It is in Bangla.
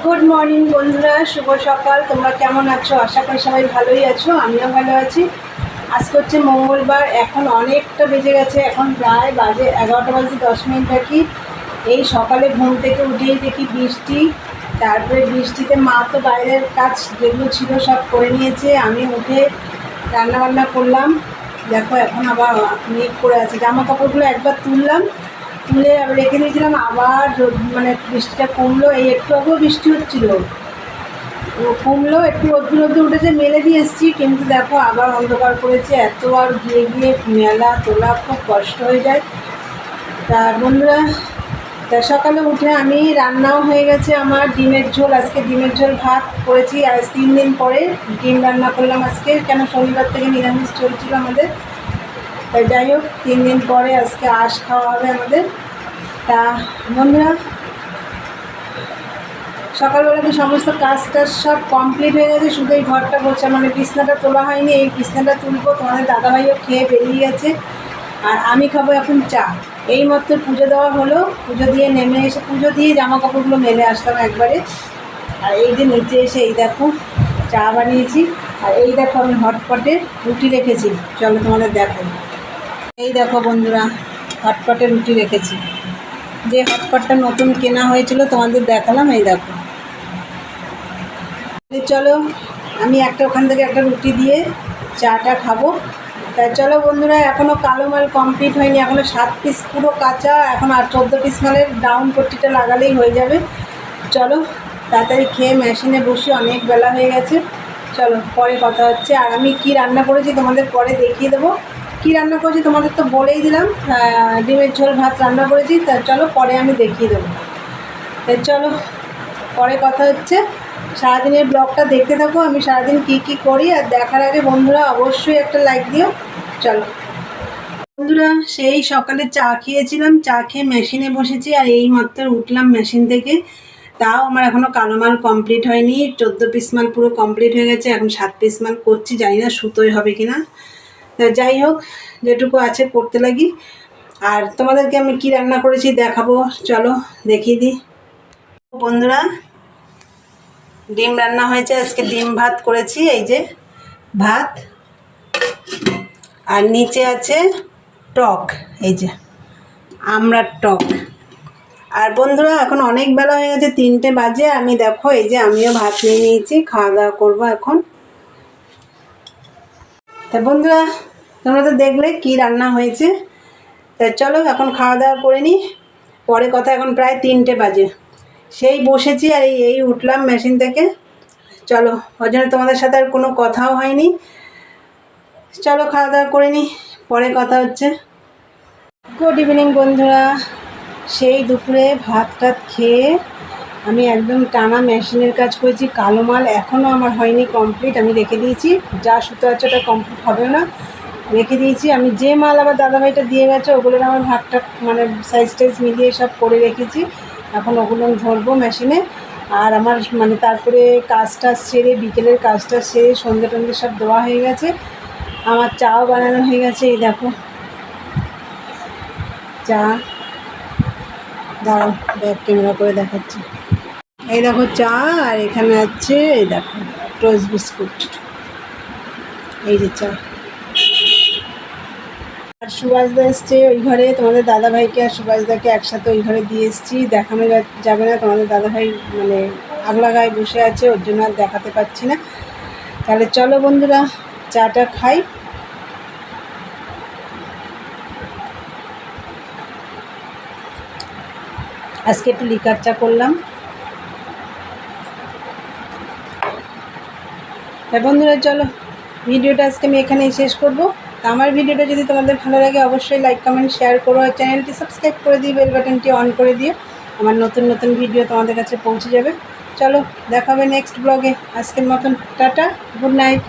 গুড মর্নিং বন্ধুরা, শুভ সকাল। তোমরা কেমন আছো? আশা করি সবাই ভালোই আছো, আমিও ভালো আছি। আজকে হচ্ছে মঙ্গলবার, এখন অনেকটা বেজে গেছে, এখন প্রায় বাজে 11টা বাজে 10 মিনিট বাকি। এই সকালে ঘুম থেকে উঠেই দেখি বৃষ্টি, তারপরে বৃষ্টিতে মা তো বাইরের কাজ যেগুলো ছিল সব করে নিয়েছে, আমি উঠে রান্নাবান্না করলাম। দেখো এখন আবার মেঘ করে আছে, জামা কাপড়গুলো একবার তুললাম, তুলে আবার রেখে দিয়েছিলাম, আবার মানে বৃষ্টিটা কমলো, এই একটু আগেও বৃষ্টি হচ্ছিলো, কমলো, একটু রোদ্দুর রোদ্দুর উঠেছে, মেলে দিয়ে এসেছি, কিন্তু দেখো আবার অন্ধকার করেছে। এত আর গিয়ে গিয়ে মেলা তোলা খুব কষ্ট হয়ে যায়। তা বন্ধুরা, তা সকালে উঠে আমি রান্নাও হয়ে গেছে আমার, ডিমের ঝোল, আজকে ডিমের ঝোল ভাত করেছি। আজ 3 দিন পরে ডিম রান্না করলাম আজকে, কেন শনিবার থেকে নিরামিষ চলছিল আমাদের। তাই যাই হোক, 3 দিন পরে আজকে আঁশ খাওয়া হবে আমাদের। তা বন্ধুরা, সকালবেলা তো সমস্ত কাজ টাজ সব কমপ্লিট হয়ে গেছে, শুধু এই ঘরটা বসে মানে বিছনাটা তোলা হয়নি, এই বিছনাটা তুলবো। তোমাদের দাদাভাইও খেয়ে বেরিয়ে গেছে, আর আমি খাবো এখন চা। এই মাত্র পুজো দেওয়া হলো, পুজো দিয়ে নেমে এসে পুজো দিয়ে জামা কাপড়গুলো মেলে আসলাম একবারে। আর এই যে নিচে এসে এই দেখো চা বানিয়েছি, আর এই দেখো আমি হটপটে রুটি রেখেছি, চলো তোমাদের দেখো। এই দেখো বন্ধুরা, হটপটে রুটি রেখেছি, যে হটপটটা নতুন কেনা হয়েছিল তোমাদের দেখালাম, এই দেখো। চলো আমি ওখান থেকে একটা রুটি দিয়ে চাটা খাবো। তাই চলো বন্ধুরা, এখনও কালো মাল কমপ্লিট হয়নি, এখনও 7 পিস পুরো কাঁচা, এখন আর 14 পিস মালের ডাউন পট্টিটা লাগালেই হয়ে যাবে। চলো তাড়াতাড়ি খেয়ে মেশিনে বসে, অনেক বেলা হয়ে গেছে। চলো পরে কথা হচ্ছে। আর আমি কি রান্না করেছি তোমাদের পরে দেখিয়ে দেবো। কী রান্না করেছি তোমাদের তো বলেই দিলাম, ডিমের ঝোল ভাত রান্না করেছি। তা চলো পরে আমি দেখিয়ে দেবো। তাই চলো পরে কথা হচ্ছে। সারাদিনের ব্লগটা দেখতে থাকো, আমি সারাদিন কী করি। আর দেখার আগে বন্ধুরা অবশ্যই একটা লাইক দিও। চলো বন্ধুরা, সেই সকালে চা খেয়েছিলাম, চা খেয়ে মেশিনে বসেছি, আর এই মাত্র উঠলাম মেশিন থেকে। তাও আমার এখনও কালো মাল কমপ্লিট হয়নি, 14 পিস মাল পুরো কমপ্লিট হয়ে গেছে, এখন 7 পিস মাল করছি, জানি না সুতোই হবে কি না। তা যাই হোক, যেটুকু আছে করতে লাগি। আর তোমাদেরকে আমি কি রান্না করেছি দেখাবো, চলো দেখিয়ে দিই। বন্ধুরা, ডিম রান্না হয়েছে আজকে, ডিম ভাত করেছি, এই যে ভাত, আর নিচে আছে টক, এই যে আমড়ার টক। আর বন্ধুরা, এখন অনেক বেলা হয়ে গেছে, 3টে বাজে, আমি দেখো এই যে আমিও ভাত নিয়ে নিয়েছি, খাওয়া দাওয়া করবো এখন। তা বন্ধুরা, তোমরা তো দেখলে কি রান্না হয়েছে। তা চলো এখন খাওয়া দাওয়া করে নিই, পরে কথা। এখন প্রায় 3টে বাজে, সেই বসেছি, আর এই উঠলাম মেশিন থেকে। চলো, ওই জন্য তোমাদের সাথে আর কোনো কথাও হয়নি। চলো খাওয়া দাওয়া করে নিই, পরে কথা হচ্ছে। গুড ইভিনিং বন্ধুরা, সেই দুপুরে ভাত টাত খেয়ে আমি একদম টানা মেশিনের কাজ করেছি। কালো মাল এখনও আমার হয়নি কমপ্লিট, আমি রেখে দিয়েছি, যা সুতো আছে ওটা কমপ্লিট হবে না, রেখে দিয়েছি। আমি যে মাল আবার দাদাভাইটা দিয়ে গেছে ওগুলোর আমার ভাগটা মানে সাইজ টাইজ মিলিয়ে সব করে রেখেছি, এখন ওগুলো ধরবো মেশিনে। আর আমার মানে তারপরে কাজটা সেরে, বিকেলের কাজটা সেরে সন্ধ্যে টন্ধে সব দেওয়া হয়ে গেছে, আমার চাও বানানো হয়ে গেছে। এই দেখো চা, দাঁড়াও ব্যাক ক্যামেরা করে দেখাচ্ছি। এই দেখো চা, আর এখানে আছে এই দেখো টোস্ট বিস্কুট, এই যে চা। আর সুভাষদা এসছে ওই ঘরে, তোমাদের দাদাভাইকে আর সুভাষদাকে একসাথে ওই ঘরে দিয়ে এসেছি, দেখানো যাবে না, তোমাদের দাদাভাই মানে আগলা গায়ে বসে আছে, ওর জন্য আর দেখাতে পাচ্ছি না। তাহলে চলো বন্ধুরা, চাটা খাই। আজকে একটু লিকার চা করলাম। তাই বন্ধুরা চলো, ভিডিওটা আজকে আমি এখানেই শেষ করবো। তো আমার ভিডিওটা যদি তোমাদের ভালো লাগে অবশ্যই লাইক কমেন্ট শেয়ার করো, আর চ্যানেলটি সাবস্ক্রাইব করে দিও, বেল বাটনটি অন করে দিও, আমার নতুন নতুন ভিডিও তোমাদের কাছে পৌঁছে যাবে। চলো দেখা হবে নেক্সট ব্লগে, আজকের মতন টাটা, গুড নাইট।